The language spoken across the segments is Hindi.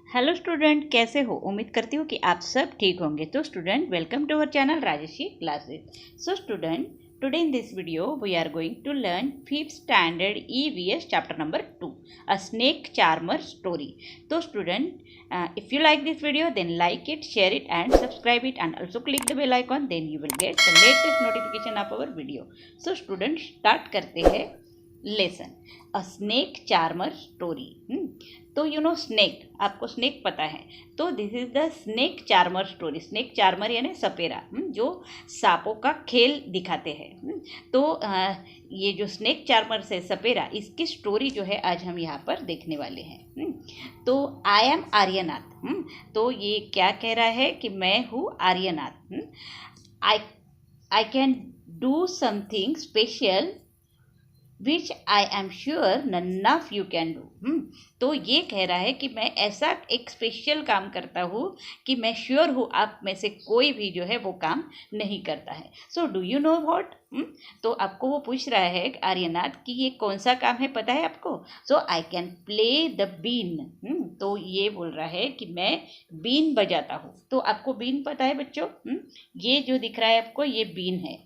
हेलो स्टूडेंट, कैसे हो? उम्मीद करती हूँ कि आप सब ठीक होंगे। तो student, welcome to our channel Rajshree classes. So student, today in this video we are going to learn 5th standard EVS chapter number 2, a snake charmer story. तो student, if you like this video, then like it, share it and subscribe it, and also click the bell icon, then you will get the latest notification of our video. So student, start करते हैं लेसन, अ स्नेक चार्मर स्टोरी। तो यू नो स्नेक, आपको स्नेक पता है। तो this is the snake charmer story. Snake charmer यानी सपेरा, जो सांपों का खेल दिखाते हैं। तो ये जो स्नेक चार्मर से सपेरा, इसकी स्टोरी जो है आज हम यहाँ पर देखने वाले हैं। तो आई एम आर्यनाथ। तो ये क्या कह रहा है कि मैं हूँ Aryanath. I I can do something special which I am sure none of you can do. तो ये कह रहा है कि मैं ऐसा एक स्पेशल काम करता हूँ कि मैं श्योर हूँ आप में से कोई भी जो है वो काम नहीं करता है। So do you know what? तो आपको वो पूछ रहा है आर्यनाथ कि ये कौन सा काम है, पता है आपको? So I can play the been. तो ये बोल रहा है कि मैं बीन बजाता हूँ। तो आपको बीन पता है बच्चों? ये जो दिख रहा है आपको, ये बीन है।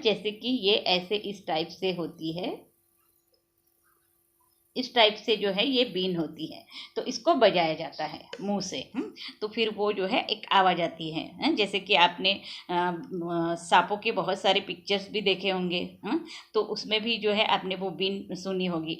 जैसे कि ये ऐसे इस टाइप से होती है, इस टाइप से जो है ये बीन होती है। तो इसको बजाया जाता है मुंह से। तो फिर वो जो है एक आवाज़ आती है। जैसे कि आपने सांपों के बहुत सारे पिक्चर्स भी देखे होंगे। तो उसमें भी जो है आपने वो बीन सुनी होगी।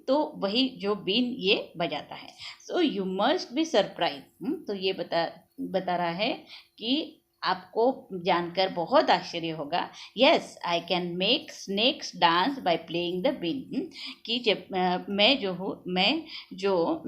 तो वही जो बीन ये बजाता है। So you must be surprise. तो ये बता रहा है कि आपको जानकर बहुत आश्चर्य होगा। Yes, I can make snakes dance by playing the been. कि जब मैं जो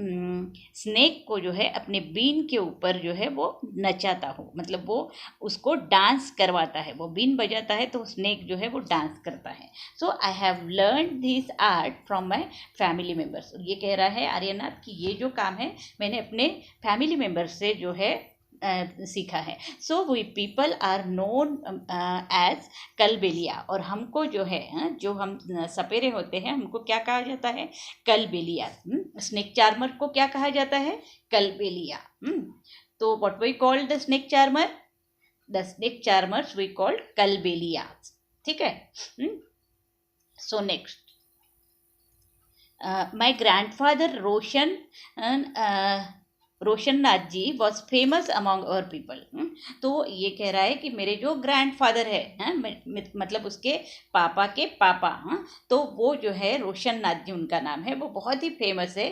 स्नेक को जो है अपने बीन के ऊपर जो है वो नचाता हूँ, मतलब वो उसको डांस करवाता है। वो बीन बजाता है तो स्नेक जो है वो डांस करता है। So I have learn this art from my family members. ये कह रहा है आर्यनाथ कि ये जो काम है मैंने अपने फैमिली मेम्बर्स से जो है सीखा है। So we people are known as Kalbelia. और हमको जो है, जो हम सपेरे होते हैं, हमको क्या कहा जाता है? कलबेलिया। स्नेक चार्मर को क्या कहा जाता है? कलबेलिया। तो what we called the snake charmer? The snake charmers we called Kalbelia. ठीक है। So next, my grandfather Roshan Nath ji was famous among our people. तो ये कह रहा है कि मेरे जो ग्रैंडफादर है, मतलब उसके पापा के पापा, तो वो जो है रोशन नाथ जी उनका नाम है, वो बहुत ही फेमस है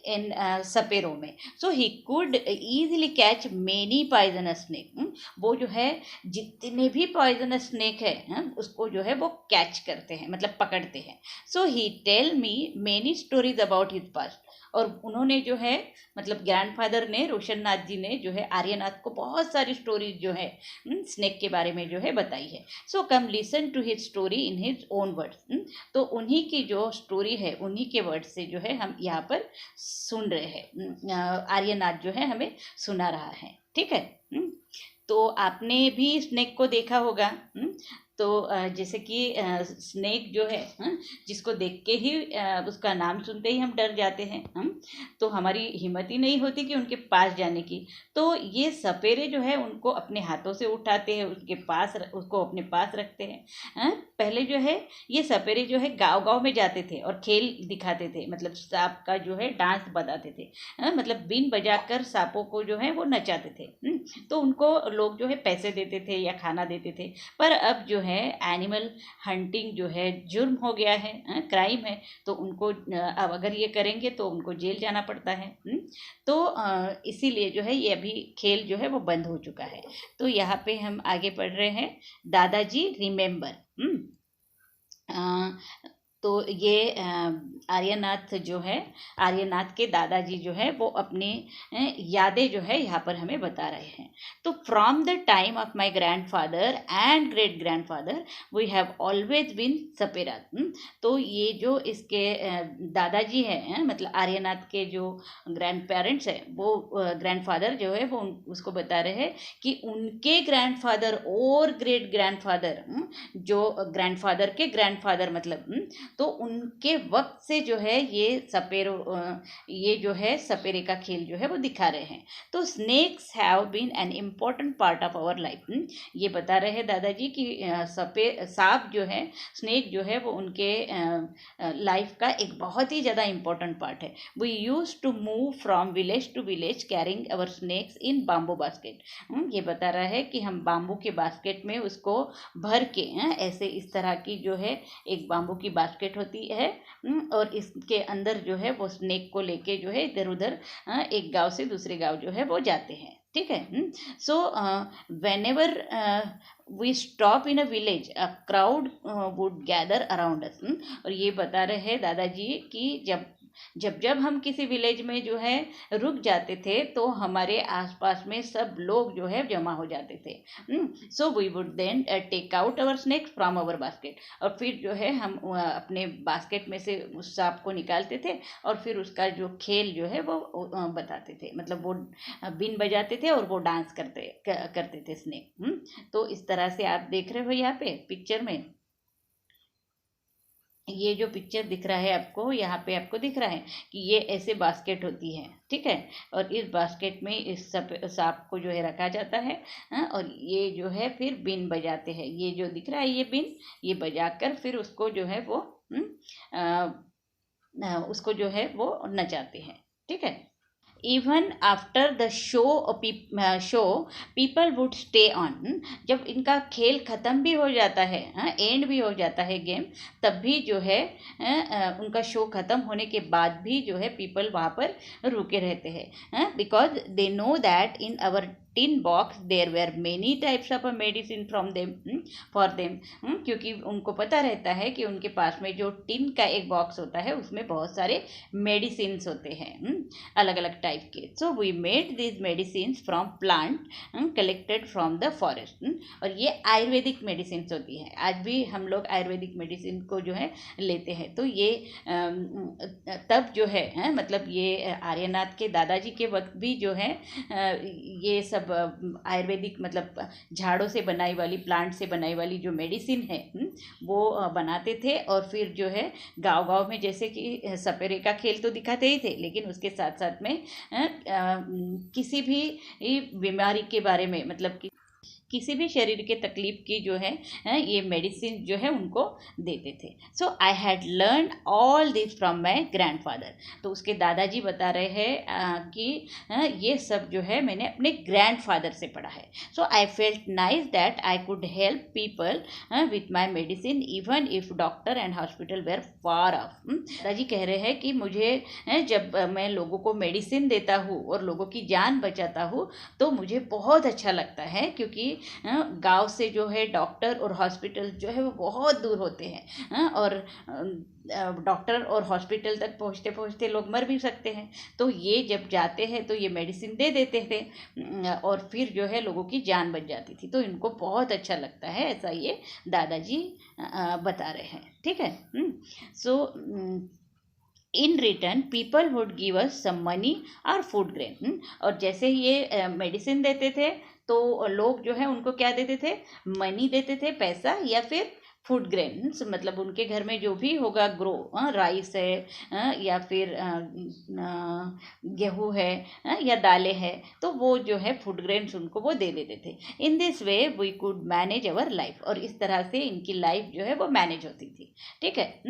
इन सपेरों में। So he could easily catch many poisonous snake. वो जो है जितने भी पॉइजनस स्नेक है उसको जो है वो कैच करते हैं, मतलब पकड़ते हैं। So he tell me many stories about his past. और उन्होंने जो है, मतलब ग्रैंडफादर ने, रोशन नाथ जी ने जो है आर्यनाथ को बहुत सारी स्टोरीज जो है स्नेक के बारे में जो है बताई है। So come listen to his story in his own words. तो उन्हीं की जो स्टोरी है, उन्हीं के वर्ड से जो है हम यहाँ पर सुन रहे हैं। आर्यनाथ जो है हमें सुना रहा है। ठीक है। तो आपने भी स्नेक को देखा होगा। तो जैसे कि स्नेक जो है, जिसको देख के ही उसका नाम सुनते ही हम डर जाते हैं। तो हमारी हिम्मत ही नहीं होती कि उनके पास जाने की। तो ये सपेरे जो है उनको अपने हाथों से उठाते हैं, उसको अपने पास रखते हैं। पहले जो है ये सपेरे जो है गांव-गांव में जाते थे और खेल दिखाते थे, मतलब सांप का जो है डांस बताते थे। मतलब बीन बजाकर सांपों को जो है वो नचाते थे। तो उनको लोग जो है पैसे देते थे या खाना देते थे। पर अब जो है एनिमल हंटिंग जो है जुर्म हो गया है, क्राइम है। तो उनको अब अगर ये करेंगे तो उनको जेल जाना पड़ता है। तो इसीलिए जो है ये अभी खेल जो है वो बंद हो चुका है। तो यहाँ पे हम आगे पढ़ रहे हैं, दादाजी रिमेंबर। तो ये आर्यनाथ जो है, आर्यनाथ के दादाजी जो है वो अपनी यादें जो है यहाँ पर हमें बता रहे हैं। तो from the time of my grandfather and great grandfather we have always been sapera. तो ये जो इसके दादाजी हैं, मतलब आर्यनाथ के जो ग्रैंड पेरेंट्स हैं, वो ग्रैंडफादर जो है वो उसको बता रहे हैं कि उनके ग्रैंडफादर और ग्रेट ग्रैंडफादर, जो ग्रैंडफादर के ग्रैंडफादर, मतलब तो उनके वक्त से जो है ये जो है सपेरे का खेल जो है वो दिखा रहे हैं। तो snakes have been an important part of our life. ये बता रहे हैं दादाजी कि सांप जो है, स्नेक जो है वो उनके लाइफ का एक बहुत ही ज़्यादा इम्पोर्टेंट पार्ट है। We use to move from village to village carrying our snakes in bamboo basket. ये बता रहा है कि हम बाम्बू के बास्केट में उसको भर के ऐसे इस तरह की जो है एक बाम्बू की बास्केट होती है और इसके अंदर जो है वो स्नेक को लेके जो है इधर उधर एक गांव से दूसरे गांव जो है वो जाते हैं। ठीक है। So whenever we stop in a village a crowd would gather around us. और ये बता रहे हैं दादाजी कि जब हम किसी विलेज में जो है रुक जाते थे तो हमारे आसपास में सब लोग जो है जमा हो जाते थे। So we would then take out our snakes from our basket. और फिर जो है हम अपने बास्केट में से उस सांप को निकालते थे और फिर उसका जो खेल जो है वो बताते थे, मतलब वो बीन बजाते थे और वो डांस करते थे स्नेक। तो इस तरह से आप देख रहे हो यहाँ पे पिक्चर में, ये जो पिक्चर दिख रहा है आपको, यहाँ पे आपको दिख रहा है कि ये ऐसे बास्केट होती है। ठीक है। और इस बास्केट में इस सांप को जो है रखा जाता है और ये जो है फिर बीन बजाते हैं। ये जो दिख रहा है ये बीन, ये बजाकर फिर उसको जो है वो उसको जो है वो नचाते हैं। ठीक है। Even after the show people would stay on. जब इनका खेल ख़त्म भी हो जाता है, एंड भी हो जाता है गेम, तब भी जो है उनका शो ख़त्म होने के बाद भी जो है पीपल वहाँ पर रुके रहते हैं, because they know that in our tin box there were many types of medicine from them for them. क्योंकि उनको पता रहता है कि उनके पास में जो टिन का एक बॉक्स होता है उसमें बहुत सारे मेडिसिन होते हैं अलग अलग टाइप के। So we made this medicine from plant collected from the forest. और ये आयुर्वेदिक मेडिसिन होती है। आज भी हम लोग आयुर्वेदिक मेडिसिन को जो है लेते हैं। तो ये तब जो है मतलब ये आर्यनाथ के दादाजी के वक्त भी जो है ये सब आयुर्वेदिक मतलब झाड़ों से बनाई वाली, प्लांट से बनाई वाली जो मेडिसिन है वो बनाते थे। और फिर जो है गांव गांव में जैसे कि सपेरे का खेल तो दिखाते ही थे, लेकिन उसके साथ साथ में किसी भी बीमारी के बारे में, मतलब कि किसी भी शरीर के तकलीफ की जो है ये मेडिसिन जो है उनको देते थे। So I had learn all this from my grandfather. तो उसके दादाजी बता रहे हैं कि ये सब जो है मैंने अपने ग्रैंडफादर से पढ़ा है। So I felt nice that I could help people with my medicine even if doctor and hospital were far off. दादाजी कह रहे हैं कि मुझे जब मैं लोगों को मेडिसिन देता हूँ और लोगों की जान बचाता हूँ तो मुझे बहुत अच्छा लगता है, क्योंकि गांव से जो है डॉक्टर और हॉस्पिटल जो है वो बहुत दूर होते हैं और डॉक्टर और हॉस्पिटल तक पहुंचते पहुंचते लोग मर भी सकते हैं। तो ये जब जाते हैं तो ये मेडिसिन दे देते थे और फिर जो है लोगों की जान बच जाती थी। तो इनको बहुत अच्छा लगता है, ऐसा ये दादाजी बता रहे हैं। ठीक है। So in return people would give us some money और फूड ग्रेन। और जैसे ये मेडिसिन देते थे तो लोग जो है उनको क्या देते थे, मनी देते थे, पैसा, या फिर फूड ग्रेन्स, मतलब उनके घर में जो भी होगा ग्रो, राइस है या फिर गेहूँ है या दालें हैं, तो वो जो है फूड ग्रेन्स उनको वो दे देते थे। In this way we could manage our life. और इस तरह से इनकी लाइफ जो है वो मैनेज होती थी। ठीक है।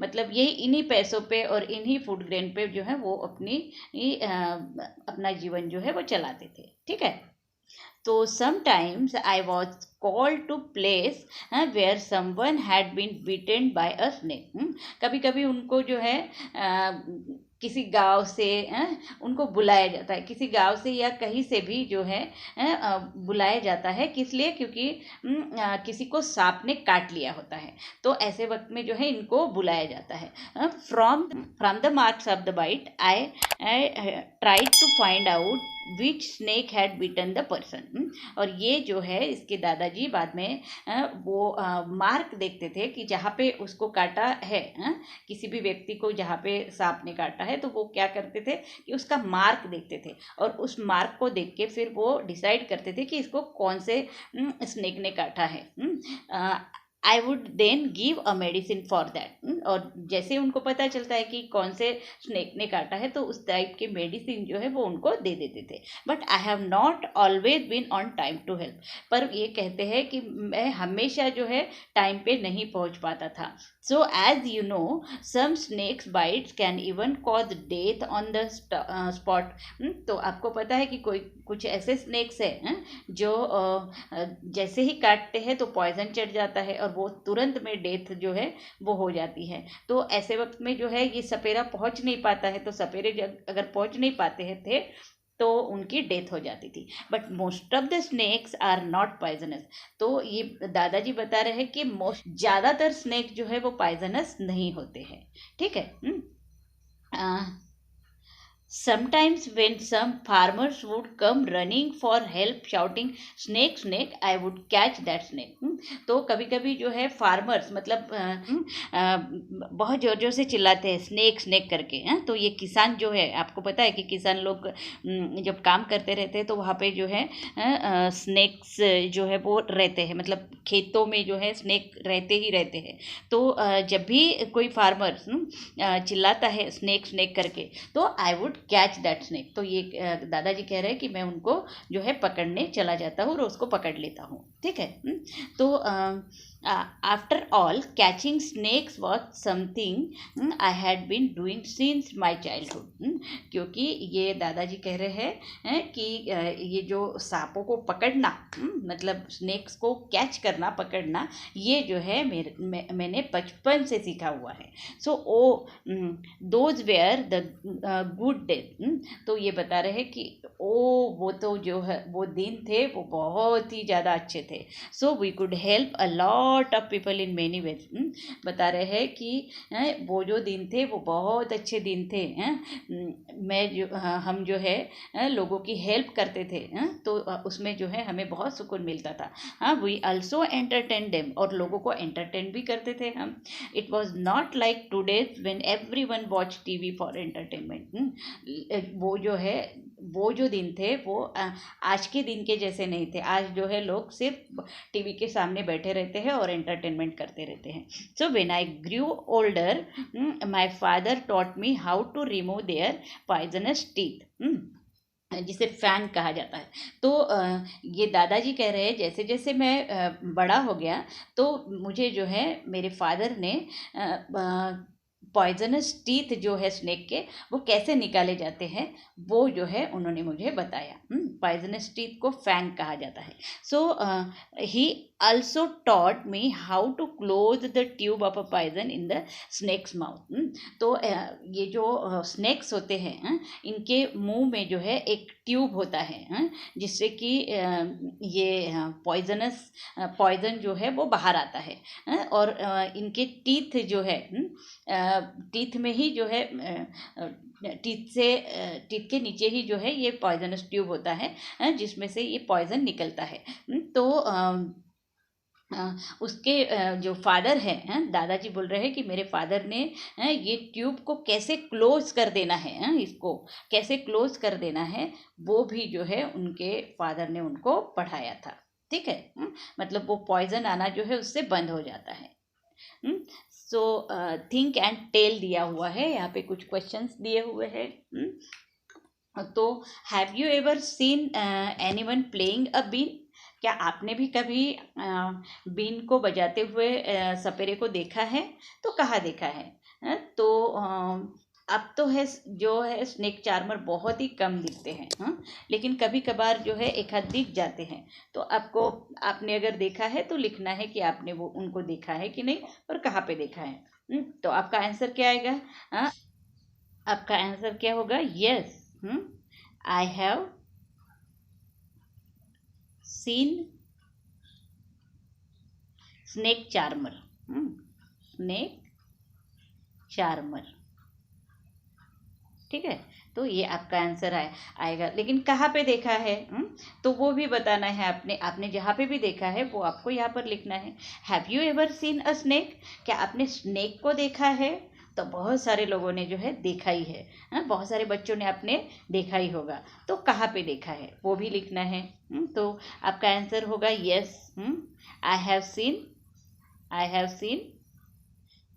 मतलब यही इन्हीं पैसों पे और इन्हीं फूड ग्रेन पे जो है वो अपना जीवन जो है वो चलाते थे। ठीक है। तो sometimes I was called to place where someone had been bitten by a snake। कभी कभी उनको जो है किसी गांव से उनको बुलाया जाता है, किसी गांव से या कहीं से भी जो है बुलाया जाता है। किस लिए? क्योंकि किसी को सांप ने काट लिया होता है, तो ऐसे वक्त में जो है इनको बुलाया जाता है। From the marks of the bite I tried to find out which snake had beaten the person. और ये जो है इसके दादाजी बाद में वो मार्क देखते थे कि जहाँ पे उसको काटा है, किसी भी व्यक्ति को जहाँ पे सांप ने काटा है, तो वो क्या करते थे कि उसका मार्क देखते थे और उस मार्क को देख के फिर वो डिसाइड करते थे कि इसको कौन से स्नेक ने काटा है। I would then give a medicine for that. और जैसे उनको पता चलता है कि कौन से स्नेक ने काटा है तो उस टाइप के मेडिसिन जो है वो उनको दे देते थे। But I have not always been on time to help. पर ये कहते हैं कि मैं हमेशा जो है टाइम पे नहीं पहुंच पाता था। So as you know some snakes bites can even cause death on the spot. तो आपको पता है कि कोई कुछ ऐसे स्नेक्स हैं जो जैसे ही काटते हैं तो पॉइजन चढ़ जाता है और वो तुरंत में डेथ जो है वो हो जाती है। तो ऐसे वक्त में जो है ये सपेरा पहुंच नहीं पाता है, तो सपेरे अगर पहुंच नहीं पाते हैं थे तो उनकी डेथ हो जाती थी। But most of the snakes are not poisonous. तो ये दादाजी बता रहे हैं कि मोस्ट ज़्यादातर स्नेक जो है वो पॉइजनस नहीं होते हैं। ठीक है। Sometimes when some farmers would come running for help shouting snake snake, I would catch that snake। तो कभी कभी जो है फार्मर्स मतलब बहुत जोर जोर से चिल्लाते हैं स्नेक स्नेक करके। तो ये किसान जो है, आपको पता है कि किसान लोग जब काम करते रहते हैं तो वहाँ पे जो है स्नेक्स जो है वो रहते हैं, मतलब खेतों में जो है स्नेक रहते ही रहते हैं। तो जब भी कोई फार्मर चिल्लाता है स्नेक स्नेक करके तो I would catch that snake. तो ये दादाजी कह रहे हैं कि मैं उनको जो है पकड़ने चला जाता हूँ और उसको पकड़ लेता हूँ। ठीक है। तो after all catching snakes was something I had been doing since my childhood. क्योंकि ये दादाजी कह रहे हैं कि ये जो सांपों को पकड़ना मतलब स्नेक्स को कैच करना पकड़ना ये जो है मैंने बचपन से सीखा हुआ है। So those were the good day. तो ये बता रहे हैं कि वो तो जो है वो दिन थे वो बहुत ही ज़्यादा अच्छे थे। So we could help a lot of people in many ways. बता रहे हैं कि वो जो दिन थे वो बहुत अच्छे दिन थे। हम जो है लोगों की हेल्प करते थे तो उसमें जो है हमें बहुत सुकून मिलता था। हाँ, वी ऑल्सो एंटरटेन देम, और लोगों को एंटरटेन भी करते थे हम। It was not like today when everyone watch TV for entertainment. वो जो दिन थे वो आज के दिन के जैसे नहीं थे। आज जो है लोग सिर्फ टीवी के सामने बैठे रहते हैं और एंटरटेनमेंट करते रहते हैं। So when I grew older my father taught me how to remove their poisonous teeth, जिसे फैंग कहा जाता है। तो ये दादाजी कह रहे हैं जैसे जैसे मैं बड़ा हो गया तो मुझे जो है मेरे फादर ने पॉइजनस टीथ जो है स्नेक के वो कैसे निकाले जाते हैं वो जो है उन्होंने मुझे बताया। पॉइजनस टीथ को फैंग कहा जाता है। सो ही also taught me how to close the tube of a poison in the snake's mouth। तो ये जो स्नेक्स होते हैं इनके मुंह में जो है एक ट्यूब होता है जिससे कि ये पॉइजन जो है वो बाहर आता है। और इनके टीथ जो है टीथ में ही जो है टीथ के नीचे ही जो है ये पॉइजनस ट्यूब होता है जिसमें से ये पॉइजन निकलता है। तो उसके जो फादर हैं दादाजी बोल रहे हैं कि मेरे फादर ने ये ट्यूब को कैसे क्लोज कर देना है, इसको कैसे क्लोज कर देना है वो भी जो है उनके फादर ने उनको पढ़ाया था। ठीक है। मतलब वो पॉइजन आना जो है उससे बंद हो जाता है। सो थिंक एंड टेल दिया हुआ है, यहाँ पे कुछ क्वेश्चंस दिए हुए हैं। तो have you ever seen anyone playing a been? क्या आपने भी कभी बीन को बजाते हुए सपेरे को देखा है? तो कहाँ देखा है? तो अब तो है जो है स्नेक चार्मर बहुत ही कम दिखते हैं लेकिन कभी कभार जो है एक आध दिख जाते हैं। तो आपने अगर देखा है तो लिखना है कि आपने वो उनको देखा है कि नहीं और कहाँ पे देखा है। तो आपका आंसर क्या आएगा? आपका आंसर क्या होगा? Yes, I have seen snake charmer. Snake charmer. ठीक है। तो ये आपका आंसर आएगा। लेकिन कहाँ पे देखा है तो वो भी बताना है आपने जहाँ पे भी देखा है वो आपको यहाँ पर लिखना है। Have you ever seen a snake? क्या आपने स्नेक को देखा है? तो बहुत सारे लोगों ने जो है देखा ही है। बहुत सारे बच्चों ने आपने देखा ही होगा। तो कहाँ पे देखा है वो भी लिखना है। तो आपका आंसर होगा yes, I have seen I have seen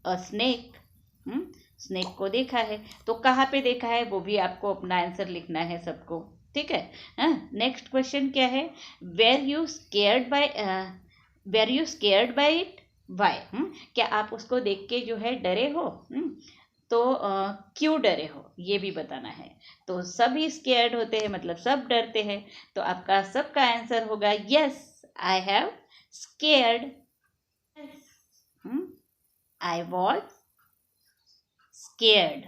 a snake, snake को देखा है। तो कहाँ पे देखा है वो भी आपको अपना आंसर लिखना है सबको, ठीक है। नेक्स्ट क्वेश्चन क्या है, were you scared by, were you scared by it, why, क्या आप उसको देख के जो है डरे हो, तो क्यों डरे हो ये भी बताना है। तो सभी स्केयर्ड होते हैं मतलब सब डरते हैं, तो आपका सबका आंसर होगा yes, I have scared, I was scared,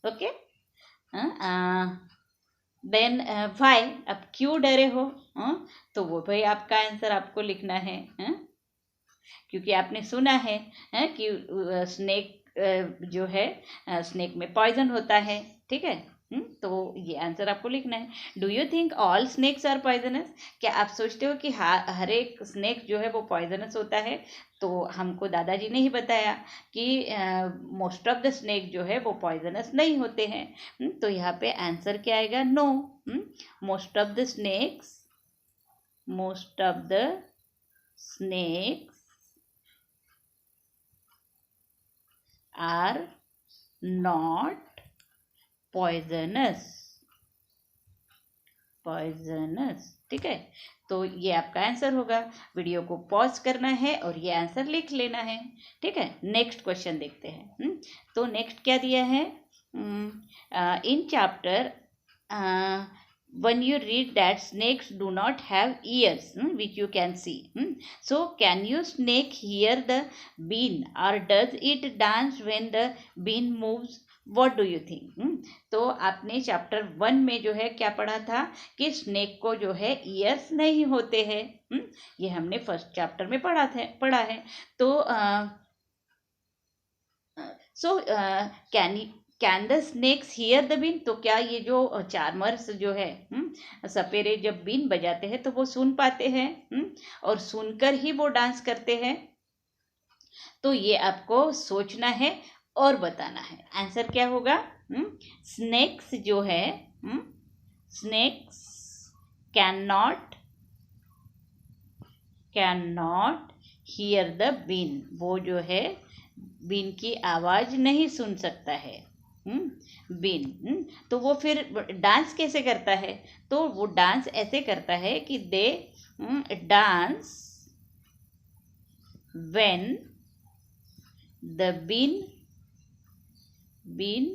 okay. Then why, अब क्यों डरे हो, तो वो भाई आपका आंसर आपको लिखना है, क्योंकि आपने सुना है कि स्नेक जो है स्नेक में पॉइजन होता है, ठीक है। तो ये आंसर आपको लिखना है। Do you think all snakes are poisonous, क्या आप सोचते हो कि हर एक स्नेक जो है वो पॉइजनस होता है, तो हमको दादाजी ने ही बताया कि मोस्ट ऑफ द स्नेक जो है वो पॉइजनस नहीं होते हैं। तो यहाँ पे आंसर क्या आएगा, no, most of the snakes, most of the snakes are not poisonous, poisonous, ठीक है। तो ये आपका आंसर होगा। वीडियो को पॉज करना है और ये आंसर लिख लेना है, ठीक है। नेक्स्ट क्वेश्चन देखते हैं। तो नेक्स्ट क्या दिया है, in chapter when you read that snakes do not have ears, which you can see, so can you snake hear the bean or does it dance when the bean moves, what do you think? तो आपने चैप्टर 1 में जो है क्या पढ़ा था कि स्नेक को जो है ईयर्स नहीं होते हैं, ये हमने फर्स्ट चैप्टर में पढ़ा है। तो can the snakes hear the been, तो क्या ये जो चार्मर्स जो है सपेरे जब बीन बजाते हैं तो वो सुन पाते हैं, और सुनकर ही वो डांस करते हैं। तो ये आपको सोचना है और बताना है। आंसर क्या होगा, स्नेक्स जो है, snakes can not hear the been, वो जो है बीन की आवाज नहीं सुन सकता है, बीन। तो वो फिर डांस कैसे करता है, तो वो डांस ऐसे करता है कि they dance when the been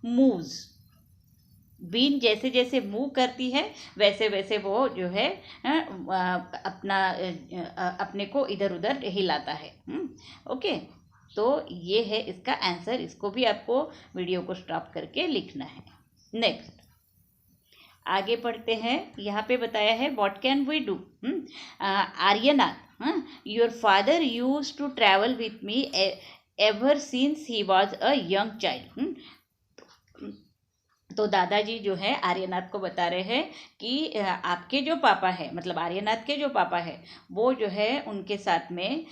moves, been जैसे जैसे मूव करती है वैसे वैसे वो जो है अपने को इधर उधर हिलाता है, ओके। तो ये है इसका आंसर, इसको भी आपको वीडियो को स्टॉप करके लिखना है। नेक्स्ट आगे पढ़ते हैं। यहाँ पे बताया है what can we do, Aryanath, your father used to travel with me ever since he was a young child. तो दादाजी जो है आर्यनाथ को बता रहे हैं कि आपके जो पापा है, मतलब आर्यनाथ के जो पापा है, वो जो है उनके साथ में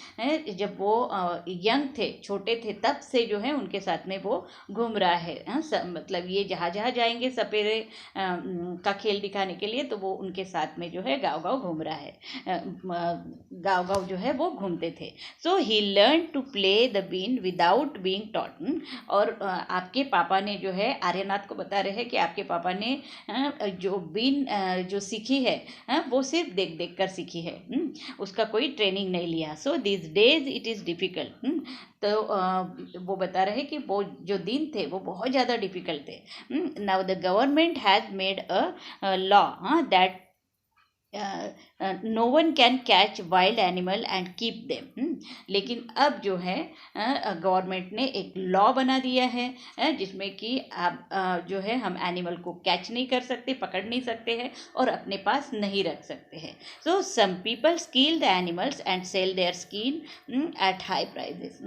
जब वो यंग थे, छोटे थे, तब से जो है उनके साथ में वो घूम रहा है। मतलब ये जहाँ जहाँ जाएंगे सपेरे का खेल दिखाने के लिए, तो वो उनके साथ में जो है गाँव गाँव घूम रहा है, गाँव गाँव जो है वो घूमते थे। So he learn to play the been without being taught. और आपके पापा ने जो है आर्यनाथ को बता रहे हैं कि आपके पापा ने जो बीन जो सीखी है वो सिर्फ देख देख कर सीखी है, उसका कोई ट्रेनिंग नहीं लिया। So this days it is difficult. तो वो बता रहे कि वो जो दिन थे वो बहुत ज़्यादा डिफ़िकल्ट थे। Now the government has made a law that no one can catch wild animal and keep them. लेकिन अब जो है गवर्नमेंट ने एक लॉ बना दिया है जिसमें कि आप जो है हम एनिमल को कैच नहीं कर सकते, पकड़ नहीं सकते हैं और अपने पास नहीं रख सकते हैं। So some people skin the animals and sell their skin at high prices.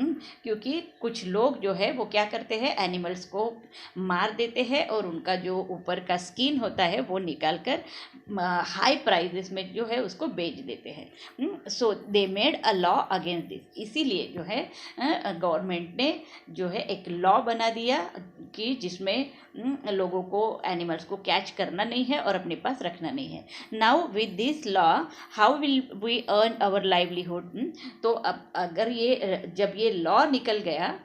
क्योंकि कुछ लोग जो है वो क्या करते हैं, एनिमल्स को मार देते हैं और उनका जो ऊपर का स्किन होता है वो निकाल कर हाई प्राइजेस में जो है उसको बेच देते हैं। So they made a law against against this, इसीलिए जो है गवर्नमेंट ने जो है एक लॉ बना दिया कि जिसमें लोगों को एनिमल्स को कैच करना नहीं है और अपने पास रखना नहीं है. Now with this law how will we earn our livelihood. तो अब अगर ये जब ये लॉ निकल गया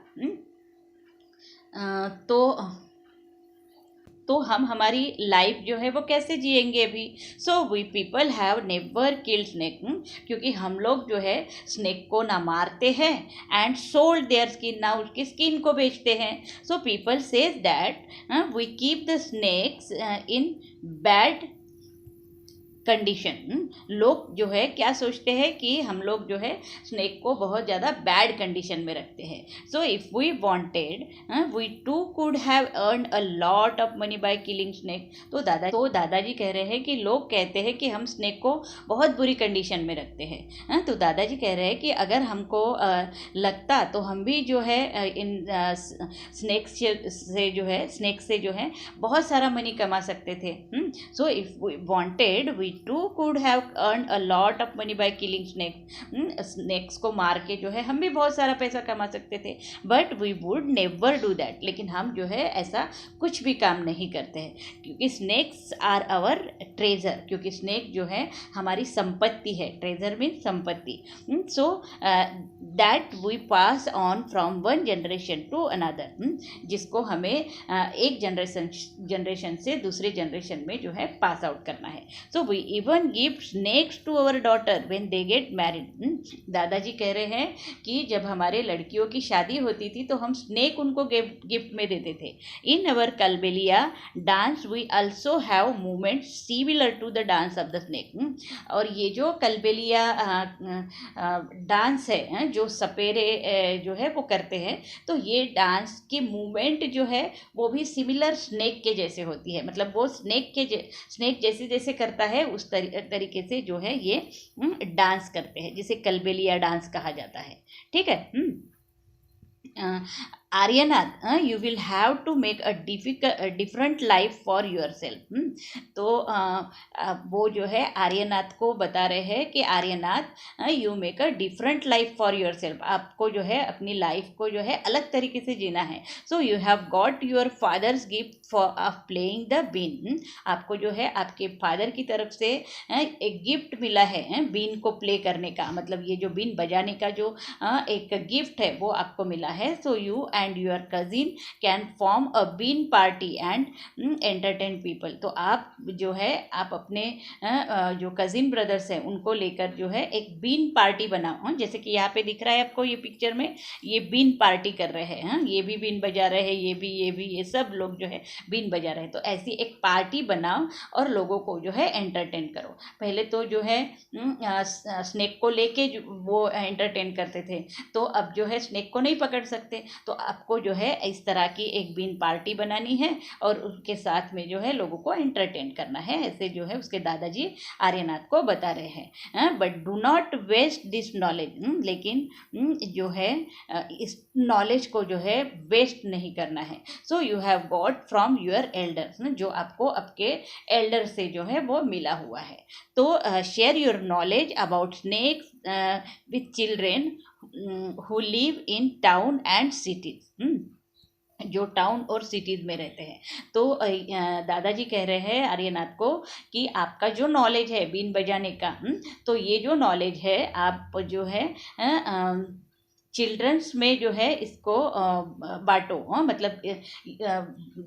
तो हम हमारी लाइफ जो है वो कैसे जिएंगे अभी. So we people have never killed snake, क्योंकि हम लोग जो है स्नेक को ना मारते हैं एंड सोल्ड देयर स्किन, ना उसकी स्किन को बेचते हैं. So people says that we keep the snakes in bad condition. लोग जो है क्या सोचते हैं कि हम लोग जो है स्नेक को बहुत ज़्यादा बैड कंडीशन में रखते हैं. So if we wanted we too could have earn a lot of money by killing snake. तो दादाजी कह रहे हैं कि लोग कहते हैं कि हम स्नेक को बहुत बुरी कंडीशन में रखते हैं. तो दादाजी कह रहे हैं कि अगर हमको लगता तो हम भी जो है इन स्नेक से जो है बहुत सारा मनी कमा सकते थे. So if we wanted we too could have earned a lot of money by killing snakes. Snakes को मार के जो है हम भी बहुत सारा पैसा कमा सकते थे. But we would never do that, लेकिन हम जो है ऐसा कुछ भी काम नहीं करते हैं, क्योंकि स्नेक्स आर आवर ट्रेजर, क्योंकि स्नेक जो है हमारी संपत्ति है. ट्रेजर मीन्स संपत्ति. So that we pass on from one generation to another, जिसको हमें एक जनरेशन से दूसरे जनरेशन में जो है पास आउट करना है. So we even give snakes to our daughter when they get married. दादाजी कह रहे हैं कि जब हमारे लड़कियों की शादी होती थी तो हम स्नेक उनको गिफ्ट में देते थे. In our Kalbelia dance we also have movement similar to the dance of the snake. और ये जो कलबेलिया डांस है जो सपेरे जो है वो करते हैं, तो ये डांस की मूवमेंट जो है वो भी सिमिलर स्नेक के जैसे होती है. मतलब वो स्नेक जैसे जैसे करता है उस तरीके से जो है ये डांस करते हैं, जिसे कलबेलिया डांस कहा जाता है. ठीक है. Aryanath, you will have to make a different life for yourself. तो वो जो है आर्यनाथ को बता रहे हैं कि Aryanath you make a different life for your self. आपको जो है अपनी लाइफ को जो है अलग तरीके से जीना है. So you have got your father's gift for of playing the been. आपको जो है आपके फादर की तरफ से एक गिफ्ट मिला है बीन को प्ले करने का. मतलब ये जो बीन बजाने का जो एक गिफ्ट है वो आपको मिला है. So you and your cousin can form a bean party and entertain people. तो आप जो है आप अपने जो कजिन ब्रदर्स हैं उनको लेकर जो है एक बीन पार्टी बनाओ. जैसे कि यहाँ पे दिख रहा है आपको ये पिक्चर में, ये बीन पार्टी कर रहे हैं. ये भी बीन बजा रहे हैं, ये सब लोग जो है बीन बजा रहे हैं. तो ऐसी एक पार्टी बनाओ और लोगों को जो है एंटरटेन करो. पहले तो जो है स्नेक को लेके वो एंटरटेन करते थे, तो अब जो है स्नेक को नहीं पकड़ सकते, तो आपको जो है इस तरह की एक बीन पार्टी बनानी है और उसके साथ में जो है लोगों को एंटरटेन करना है. ऐसे जो है उसके दादाजी आर्यनाथ को बता रहे हैं. But do not waste this knowledge. लेकिन जो है इस नॉलेज को जो है वेस्ट नहीं करना है. So you have got from your elders, जो आपको आपके एल्डर से जो है वो मिला हुआ है. तो share your knowledge about snakes with children who live in town and cities. जो टाउन और सिटीज़ में रहते हैं. तो दादाजी कह रहे हैं आर्यनाथ को कि आपका जो नॉलेज है बीन बजाने का, तो ये जो नॉलेज है आप जो है चिल्ड्रंस में जो है इसको बांटो. मतलब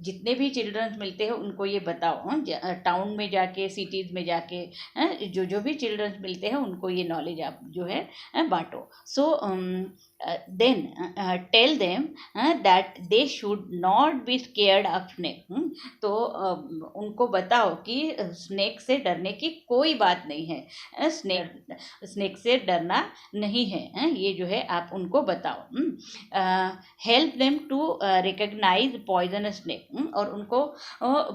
जितने भी चिल्ड्रंस मिलते हैं उनको ये बताओ. टाउन में जाके सिटीज़ में जाके जो भी चिल्ड्रंस मिलते हैं उनको ये नॉलेज आप जो है बांटो. So then tell them that they should not be scared of snake. तो उनको बताओ कि स्नेक से डरने की कोई बात नहीं है. स्नेक से डरना नहीं है, ये जो है आप उनको बताओ. Help them to recognise poisonous snake. और उनको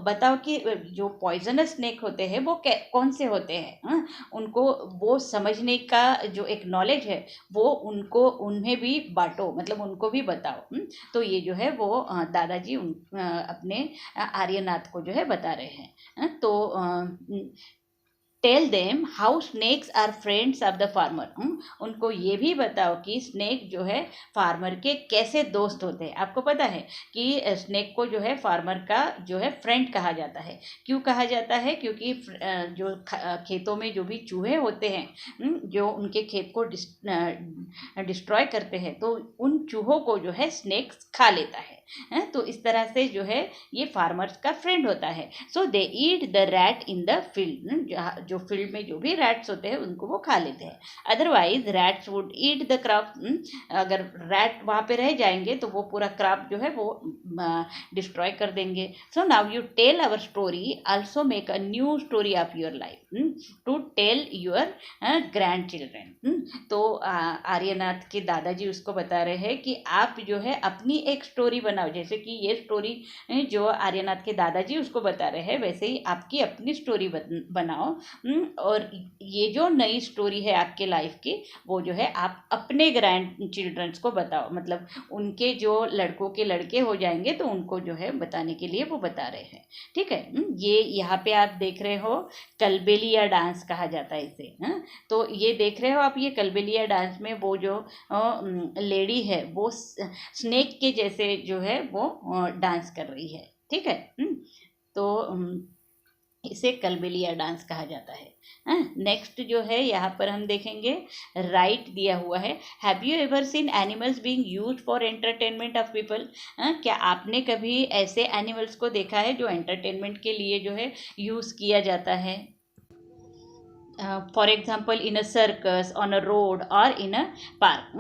बताओ कि जो पॉइजनस स्नेक होते हैं वो कौन से होते हैं. उनको वो समझने का जो एक नॉलेज है वो उनको उन्हें भी बांटो, मतलब उनको भी बताओ. तो ये जो है वो दादाजी अपने आर्यनाथ को जो है बता रहे हैं. तो tell them how snakes are friends of the farmer. उनको ये भी बताओ कि स्नेक जो है फार्मर के कैसे दोस्त होते हैं। आपको पता है कि स्नेक को जो है फार्मर का जो है फ्रेंड कहा जाता है। क्यों कहा जाता है? क्योंकि जो खेतों में जो भी चूहे होते हैं जो उनके खेत को डिस्ट्रॉय करते हैं, तो उन चूहों को जो है स्नेक्स खा लेता है। तो इस तरह से जो है ये फार्मर्स का फ्रेंड होता है। So they eat the rat in the field. जो फील्ड में जो भी रैट्स होते हैं उनको वो खा लेते हैं। Otherwise rats would eat the crop. अगर रैट वहाँ पे रह जाएंगे तो वो पूरा क्रॉप जो है वो डिस्ट्रॉय कर देंगे। So now you tell our story, also make a new story of your life to tell your grandchildren. तो आर्यनाथ के दादाजी उसको बता रहे हैं कि आप जो है अपनी एक स्टोरी बनाओ। जैसे कि ये स्टोरी जो आर्यनाथ के दादाजी उसको बता रहे हैं, वैसे ही आपकी अपनी स्टोरी बनाओ। और ये जो नई स्टोरी है आपके लाइफ की, वो जो है आप अपने ग्रैंड चिल्ड्रंस को बताओ। मतलब उनके जो लड़कों के लड़के हो जाएंगे तो उनको जो है बताने के लिए वो बता रहे हैं। ठीक है। ये यहाँ पे आप देख रहे हो कलबेलिया डांस कहा जाता है इसे। तो ये देख रहे हो आप, ये कलबेलिया डांस में वो जो लेडी है वो स्नेक के जैसे जो है वो डांस कर रही है। ठीक है। तो इसे कलबेलिया डांस कहा जाता है। नेक्स्ट जो है यहाँ पर हम देखेंगे, राइट दिया हुआ है, have you ever scene animals being used for entertainment of people. क्या आपने कभी ऐसे एनिमल्स को देखा है जो एंटरटेनमेंट के लिए जो है यूज़ किया जाता है? For example in a circus, on a road और इन अ पार्क।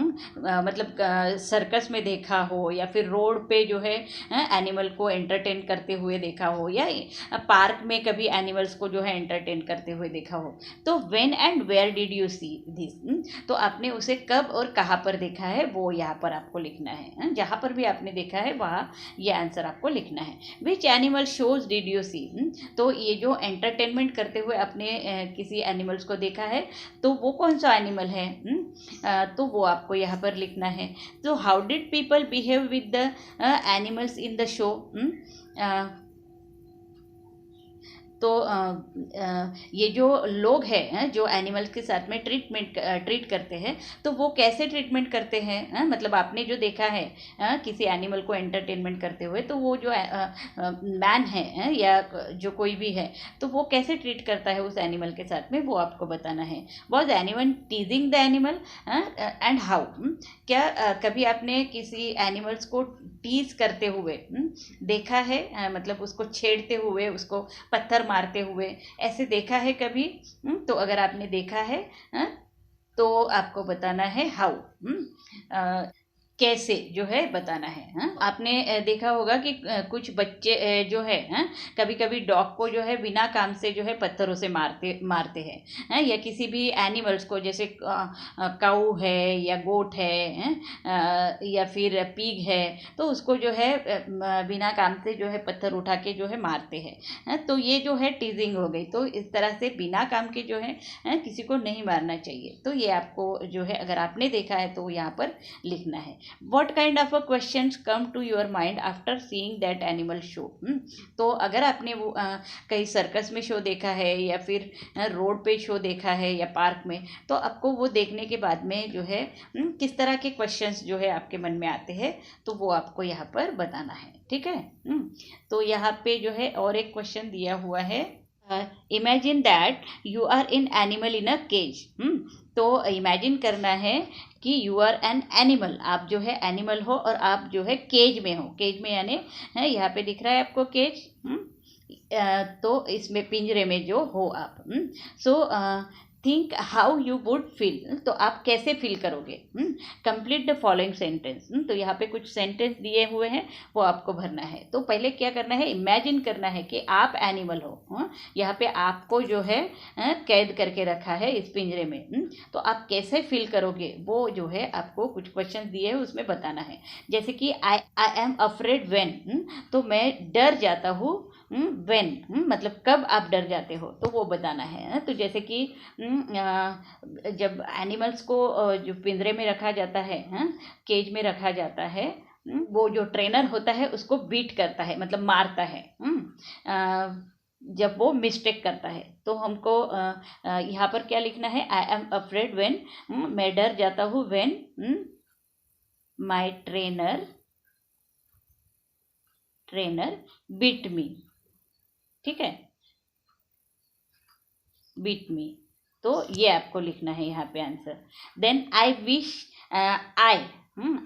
मतलब सर्कस में देखा हो या फिर रोड पे जो है एनिमल को एंटरटेन करते हुए देखा हो, या पार्क में कभी एनिमल्स को जो है एंटरटेन करते हुए देखा हो। तो when and where did you see this. तो आपने उसे कब और कहाँ पर देखा है वो यहाँ पर आपको लिखना है। जहाँ पर भी आपने देखा है वहाँ ये आंसर आपको लिखना है। Which animal shows did you see. तो ये जो एंटरटेनमेंट करते हुए आपने किसी एनिमल्स को देखा है, तो वो कौन सा एनिमल है? तो वो आपको यहाँ पर लिखना है। तो how did people behave with the animals in the show. तो ये जो लोग हैं जो एनिमल्स के साथ में ट्रीट करते हैं, तो वो कैसे ट्रीटमेंट करते हैं? मतलब आपने जो देखा है किसी एनिमल को एंटरटेनमेंट करते हुए, तो वो जो मैन है या जो कोई भी है, तो वो कैसे ट्रीट करता है उस एनिमल के साथ में, वो आपको बताना है। Was anyone टीजिंग the animal and how. क्या कभी आपने किसी एनिमल्स को टीज करते हुए देखा है? मतलब उसको छेड़ते हुए, उसको पत्थर मारते हुए, ऐसे देखा है कभी? तो अगर आपने देखा है तो आपको बताना है हाउ। कैसे जो है बताना है। आपने देखा होगा कि कुछ बच्चे जो है कभी कभी डॉग को जो है बिना काम से जो है पत्थरों से मारते हैं। या किसी भी एनिमल्स को, जैसे काऊ है या गोट है या फिर पिग है, तो उसको जो है बिना काम से जो है पत्थर उठा के जो है मारते हैं। तो ये जो है टीजिंग हो गई। तो इस तरह से बिना काम के जो है किसी को नहीं मारना चाहिए। तो ये आपको जो है अगर आपने देखा है तो यहाँ पर लिखना है। What kind of a questions come to your mind after seeing that animal show? तो अगर आपने वो कहीं सर्कस में शो देखा है या फिर रोड पे शो देखा है या पार्क में, तो आपको वो देखने के बाद में जो है किस तरह के क्वेश्चंस जो है आपके मन में आते हैं, तो वो आपको यहाँ पर बताना है। ठीक है। तो यहाँ पे जो है और एक क्वेश्चन दिया हुआ है, imagine that you are in animal in a cage. तो इमेजिन करना है कि यू आर एन एनिमल, आप जो है एनिमल हो और आप जो है केज में हो। केज में यानी यहाँ पे दिख रहा है आपको केज, तो इसमें पिंजरे में जो हो आप। So think how you would feel. तो आप कैसे फील करोगे? Complete the following sentence. तो यहाँ पे कुछ सेंटेंस दिए हुए हैं, वो आपको भरना है। तो पहले क्या करना है, इमेजिन करना है कि आप एनिमल हो। यहाँ पे आपको जो है कैद करके रखा है इस पिंजरे में। तो आप कैसे फील करोगे वो जो है आपको कुछ क्वेश्चन दिए हैं उसमें बताना है। जैसे कि आई एम अफ्रेड व्हेन। तो मैं डर जाता हूँ व्हेन, मतलब कब आप डर जाते हो, तो वो बताना है। तो जैसे कि जब एनिमल्स को जो पिंजरे में रखा जाता है, केज में रखा जाता है, वो जो ट्रेनर होता है उसको बीट करता है, मतलब मारता है। जब वो मिस्टेक करता है तो हमको यहाँ पर क्या लिखना है, आई एम अफ्रेड व्हेन, मैं डर जाता हूँ when my trainer beat me, ठीक है, बीट मी। तो ये आपको लिखना है यहाँ पे आंसर। देन आई विश, आई,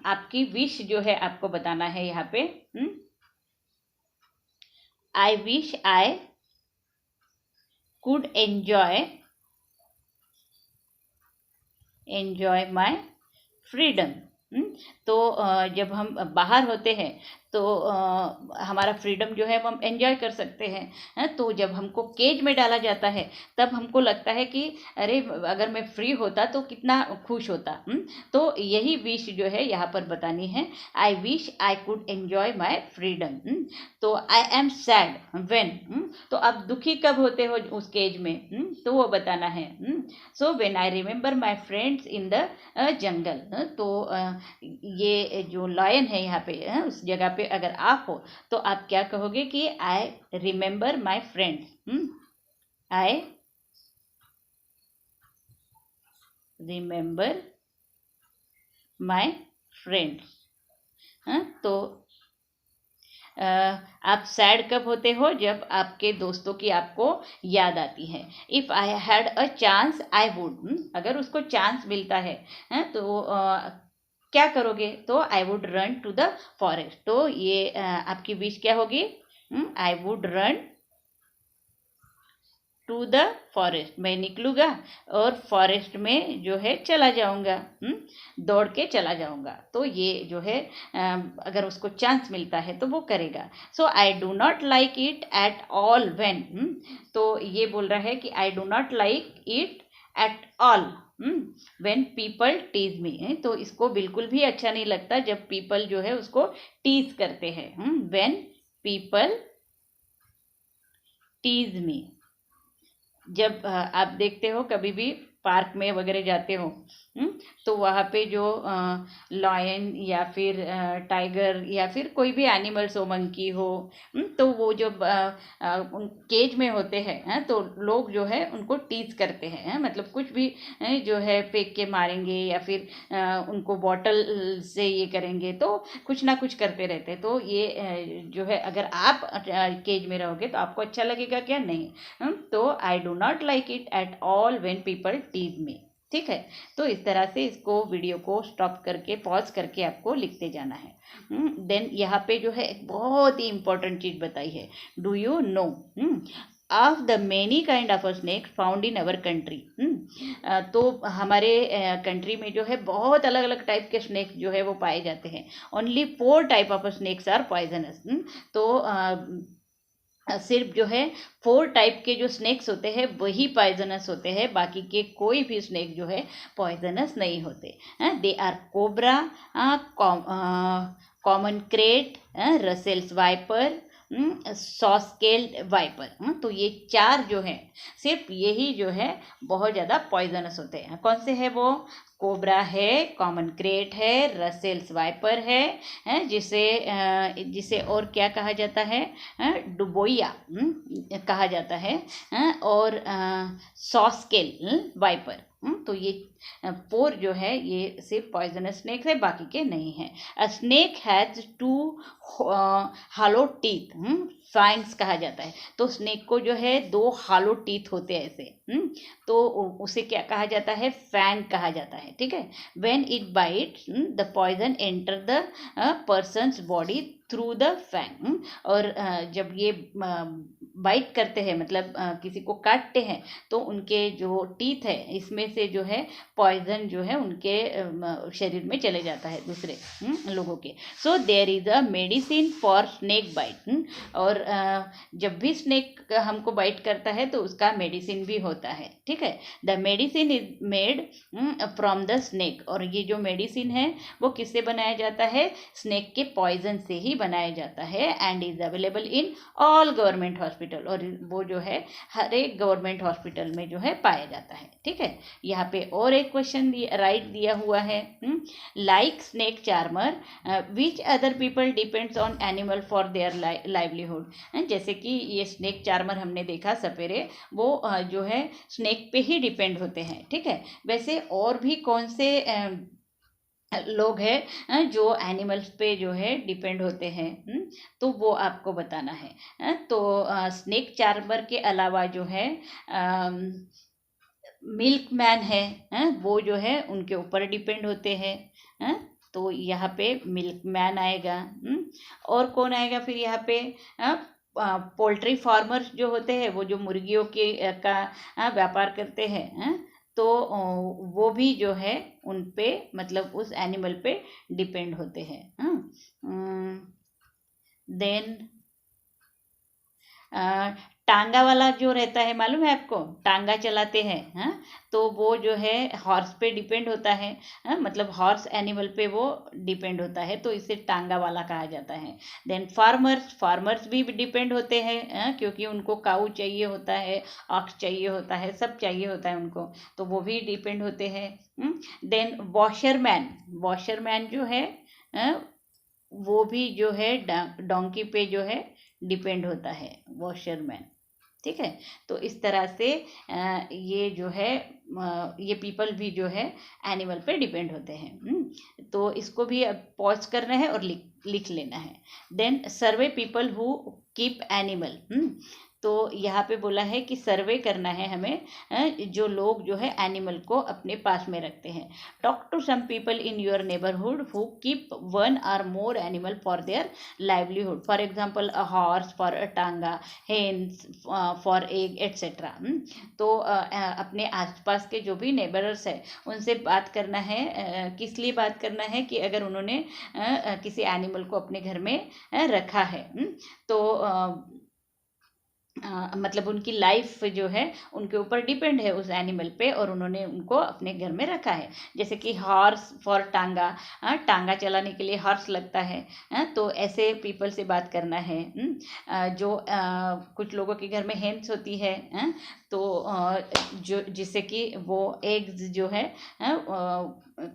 आपकी विश जो है आपको बताना है यहाँ पे। I wish I could enjoy my freedom. तो जब हम बाहर होते हैं तो हमारा फ्रीडम जो है वो हम एंजॉय कर सकते हैं। तो जब हमको केज में डाला जाता है तब हमको लगता है कि अरे अगर मैं फ्री होता तो कितना खुश होता। तो यही विश जो है यहाँ पर बतानी है, I wish I could enjoy my freedom. तो आई एम सैड व्हेन, तो आप दुखी कब होते हो उस केज में, तो वो बताना है। सो when I remember my friends in the jungle. तो ये जो लायन है यहाँ पे, उस जगह पे अगर आप हो तो आप क्या कहोगे कि I remember my friends, I remember my friends. तो आप सैड कब होते हो, जब आपके दोस्तों की आपको याद आती है। If I had a chance I would, अगर उसको चांस मिलता है तो क्या करोगे, तो I would run to the forest. तो ये आपकी विश क्या होगी, I would run to the forest, मैं निकलूँगा और फॉरेस्ट में जो है चला जाऊँगा, दौड़ के चला जाऊँगा। तो ये जो है अगर उसको चांस मिलता है तो वो करेगा। So I do not like it at all when, तो ये बोल रहा है कि I do not like it at all when people tease me. तो इसको बिल्कुल भी अच्छा नहीं लगता जब पीपल जो है उसको टीज करते हैं। व्हेन पीपल टीज मी, जब आप देखते हो कभी भी पार्क में वगैरह जाते हो, तो वहाँ पे जो लायन या फिर टाइगर या फिर कोई भी एनिमल्स हो, मंकी हो, तो वो जो केज में होते हैं तो लोग जो है उनको टीज करते हैं, मतलब कुछ भी जो है फेंक के मारेंगे या फिर उनको बॉटल से ये करेंगे, तो कुछ ना कुछ करते रहते हैं। तो ये जो है अगर आप केज में रहोगे तो आपको अच्छा लगेगा क्या, नहीं। तो I do not like it at all when people tease me, ठीक है। तो इस तरह से इसको वीडियो को स्टॉप करके पॉज करके आपको लिखते जाना है। देन यहाँ पे जो है एक बहुत ही इंपॉर्टेंट चीज़ बताई है, do you know of the many kind of snake found in our country. तो हमारे कंट्री में जो है बहुत अलग अलग टाइप के स्नेक जो है वो पाए जाते हैं। Only 4 type of snakes are poisonous. तो सिर्फ जो है 4 टाइप के जो स्नेक्स होते हैं वही पॉइजनस होते हैं, बाकी के कोई भी स्नेक जो है पॉइजनस नहीं होते। They are cobra, common krait, Russell's viper, saw scaled viper. तो ये 4 जो हैं सिर्फ यही जो है बहुत ज़्यादा पॉइजनस होते हैं। कौन से है वो, कोबरा है, कॉमन क्रेट है, रसेल्स वाइपर है, जिसे और क्या कहा जाता है, डुबोया कहा जाता है, और सॉस्केल वाइपर। तो ये 4 जो है ये सिर्फ पॉइजनस स्नेक्स है, बाकी के नहीं है। अ snake has 2 hello teeth, fangs कहा जाता है। तो स्नेक को जो है 2 हालो टीथ होते हैं ऐसे, तो उसे क्या कहा जाता है, फैंग कहा जाता है, ठीक है। When it bite the poison enter the person's body through the fang. और जब ये बाइट करते हैं मतलब किसी को काटते हैं तो उनके जो टीथ है इसमें से जो है पॉइजन जो है उनके शरीर में चले जाता है दूसरे लोगों के। So there is a medicine for snake bite. और जब भी स्नेक हमको बाइट करता है तो उसका मेडिसिन भी होता है, ठीक है। The medicine is made from the snake. और ये जो मेडिसिन है वो किससे बनाया जाता है, स्नेक के पॉइजन से ही बनाया जाता है। And is available in all government hospital. Hospital, और वो जो है हर एक गवर्नमेंट हॉस्पिटल में जो है पाया जाता है। ठीक है, यहाँ पे और एक क्वेश्चन राइट दिया हुआ है, like snake charmer which other people depends on animal for their livelihood. जैसे कि ये स्नेक चार्मर हमने देखा सपेरे, वो जो है स्नेक पे ही डिपेंड होते हैं। ठीक है, वैसे और भी कौन से लोग हैं जो एनिमल्स पे जो है डिपेंड होते हैं, तो वो आपको बताना है। तो स्नेक चार्मर के अलावा जो है मिल्क मैन है, वो जो है उनके ऊपर डिपेंड होते हैं। तो यहाँ पे मिल्क मैन आएगा। और कौन आएगा फिर यहाँ पे? पोल्ट्री फार्मर्स जो होते हैं, वो जो मुर्गियों के का व्यापार करते हैं, तो वो भी जो है उन पे मतलब उस एनिमल पे डिपेंड होते हैं। देन टांगा वाला जो रहता है, मालूम है आपको, टांगा चलाते हैं, हाँ, तो वो जो है हॉर्स पे डिपेंड होता है, हाँ, मतलब हॉर्स एनिमल पे वो डिपेंड होता है, तो इसे टांगा वाला कहा जाता है। देन फार्मर्स भी डिपेंड होते हैं, हाँ, क्योंकि उनको काऊ चाहिए होता है, ऑक्स चाहिए होता है, सब चाहिए होता है उनको, तो वो भी डिपेंड होते हैं। देन वॉशरमैन जो है, वो भी जो है डोंकी पे जो है डिपेंड होता है, वॉशरमैन। ठीक है, तो इस तरह से ये जो है ये पीपल भी जो है एनिमल पे डिपेंड होते हैं। तो इसको भी अब पॉज करना है और लिख लेना है। Then survey people who keep animal, तो यहाँ पे बोला है कि सर्वे करना है हमें जो लोग जो है एनिमल को अपने पास में रखते हैं। Talk to some people in your neighbourhood who keep one or more animal for their livelihood, for example a horse, for a tonga, hens, for egg etcetera. तो अपने आसपास के जो भी नेबरर्स है उनसे बात करना है। किस लिए बात करना है? कि अगर उन्होंने किसी एनिमल को अपने घर में रखा है, तो मतलब उनकी लाइफ जो है उनके ऊपर डिपेंड है उस एनिमल पे, और उन्होंने उनको अपने घर में रखा है। जैसे कि हॉर्स फॉर टांगा, टांगा चलाने के लिए हॉर्स लगता है, तो ऐसे पीपल से बात करना है। जो कुछ लोगों के घर में हेन्स होती है, तो जो जिससे कि वो एग्स जो है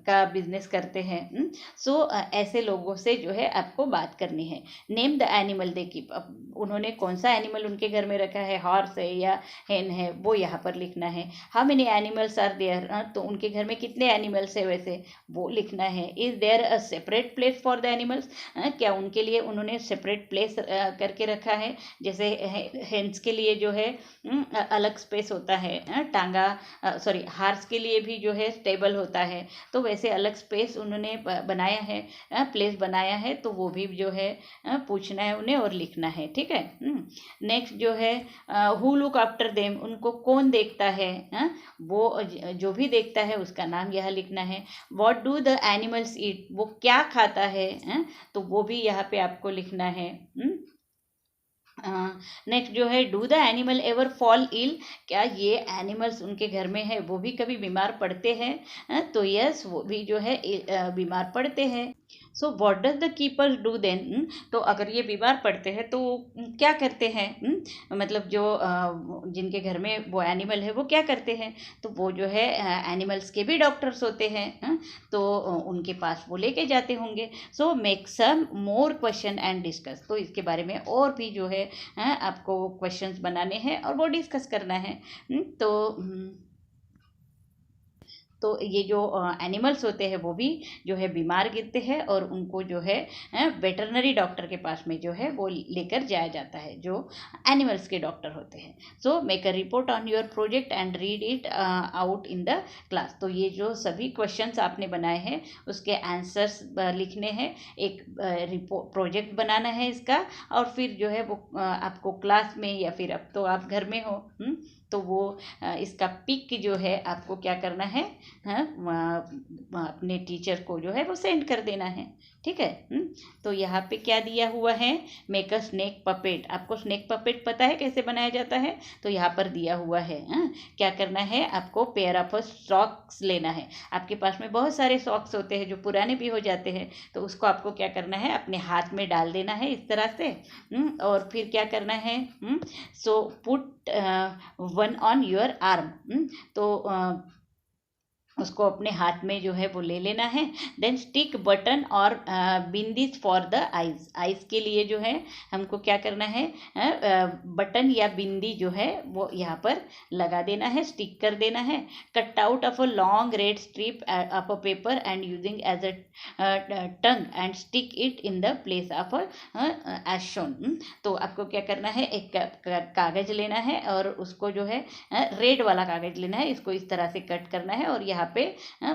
का बिजनेस करते हैं। सो ऐसे लोगों से जो है आपको बात करनी है। Name the animal they keep, अब उन्होंने कौन सा एनिमल उनके घर में रखा है, हॉर्स है या हेन है, वो यहाँ पर लिखना है। How many animals are there, तो उनके घर में कितने एनिमल्स है वैसे वो लिखना है। Is there a separate place for the animals, क्या उनके लिए उन्होंने सेपरेट प्लेस करके रखा है। जैसे हेन्स के लिए जो है अलग स्पेस होता है, टांगा सॉरी हॉर्स के लिए भी जो है स्टेबल होता है, तो वैसे अलग स्पेस उन्होंने बनाया है, प्लेस बनाया है, तो वो भी जो है पूछना है उन्हें और लिखना है। ठीक है, नेक्स्ट जो है हु लुक आफ्टर देम, उनको कौन देखता है, वो जो भी देखता है उसका नाम यह लिखना है। What do the animals eat, वो क्या खाता है, तो वो भी यहाँ पे आपको लिखना है। नेक्स्ट जो है do the animal ever fall ill, क्या ये एनिमल्स उनके घर में है वो भी कभी बीमार पड़ते हैं, तो यस वो भी जो है बीमार पड़ते हैं। So what does the keepers do then, तो अगर ये बीमार पड़ते हैं तो क्या करते हैं, मतलब जो जिनके घर में वो एनिमल है वो क्या करते हैं, तो वो जो है एनिमल्स के भी डॉक्टर्स होते हैं, तो उनके पास वो लेके जाते होंगे। So make some more question and discuss, तो इसके बारे में और भी जो है आपको क्वेश्चंस बनाने हैं और वो डिस्कस करना है। तो ये जो एनिमल्स होते हैं वो भी जो है बीमार गिरते हैं और उनको जो है वेटरनरी डॉक्टर के पास में जो है वो लेकर जाया जाता है, जो एनिमल्स के डॉक्टर होते हैं। So make a report on your project and read it out in the class, तो ये जो सभी क्वेश्चंस आपने बनाए हैं उसके आंसर्स लिखने हैं, एक प्रोजेक्ट बनाना है इसका, और फिर जो है वो आपको क्लास में या फिर अब तो आप घर में हो, तो वो इसका पिक जो है आपको क्या करना है, अपने टीचर को जो है वो सेंड कर देना है। ठीक है। तो यहाँ पे क्या दिया हुआ है, मेक अ स्नेक पपेट। आपको स्नेक पपेट पता है कैसे बनाया जाता है, तो यहाँ पर दिया हुआ है। क्या करना है, आपको पेयर ऑफ सॉक्स लेना है। आपके पास में बहुत सारे सॉक्स होते हैं जो पुराने भी हो जाते हैं, तो उसको आपको क्या करना है, अपने हाथ में डाल देना है इस तरह से। और फिर क्या करना है, so put one on your arm. तो उसको अपने हाथ में जो है वो ले लेना है। देन स्टिक बटन और bindis for the eyes. Eyes के लिए जो है हमको क्या करना है, बटन या बिंदी जो है वो यहाँ पर लगा देना है, स्टिक कर देना है। Cut out of a long red strip of a paper and using as a tongue and stick it in the place of as shown. तो आपको क्या करना है, एक कागज लेना है और उसको जो है रेड वाला कागज लेना है, इसको इस तरह से कट करना है और यहाँ पे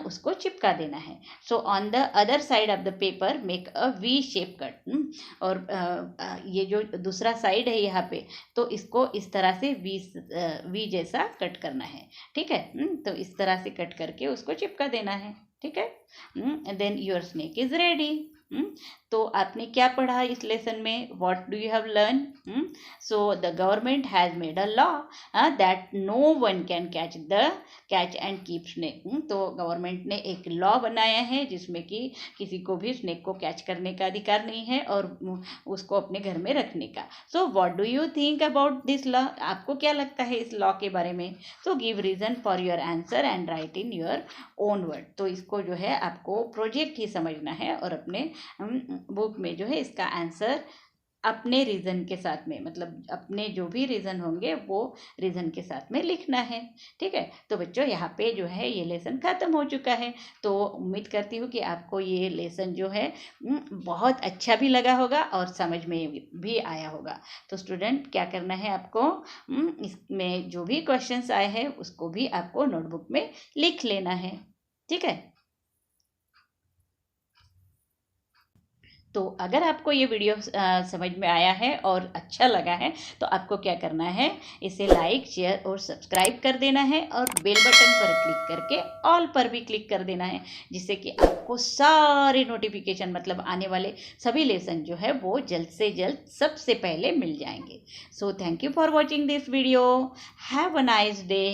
उसको चिपका देना है। So on the other side of the paper make a V shape cut. और ये जो दूसरा साइड है यहाँ पे, तो इसको इस तरह से वी जैसा कट करना है, ठीक है। तो इस तरह से कट करके उसको चिपका देना है, ठीक है। Then your snake is ready. तो आपने क्या पढ़ा इस लेसन में, what do you have learn. So the government has made a law that no one can catch and keep snake. तो गवर्नमेंट ने एक लॉ बनाया है जिसमें कि किसी को भी स्नेक को कैच करने का अधिकार नहीं है और उसको अपने घर में रखने का। So what do you think about this law, आपको क्या लगता है इस लॉ के बारे में। तो give reason for your answer and write in your own word. तो इसको जो है आपको प्रोजेक्ट ही समझना है और अपने बुक में जो है इसका आंसर अपने रीज़न के साथ में, मतलब अपने जो भी रीज़न होंगे वो रीज़न के साथ में लिखना है, ठीक है। तो बच्चों यहाँ पे जो है ये लेसन ख़त्म हो चुका है। तो उम्मीद करती हूँ कि आपको ये लेसन जो है बहुत अच्छा भी लगा होगा और समझ में भी आया होगा। तो स्टूडेंट क्या करना है आपको, इसमें जो भी क्वेश्चंस आए हैं उसको भी आपको नोटबुक में लिख लेना है, ठीक है। तो अगर आपको ये वीडियो समझ में आया है और अच्छा लगा है तो आपको क्या करना है, इसे लाइक शेयर और सब्सक्राइब कर देना है और बेल बटन पर क्लिक करके ऑल पर भी क्लिक कर देना है, जिससे कि आपको सारे नोटिफिकेशन मतलब आने वाले सभी लेसन जो है वो जल्द से जल्द सबसे पहले मिल जाएंगे। So thank you for watching this video. Have a nice day.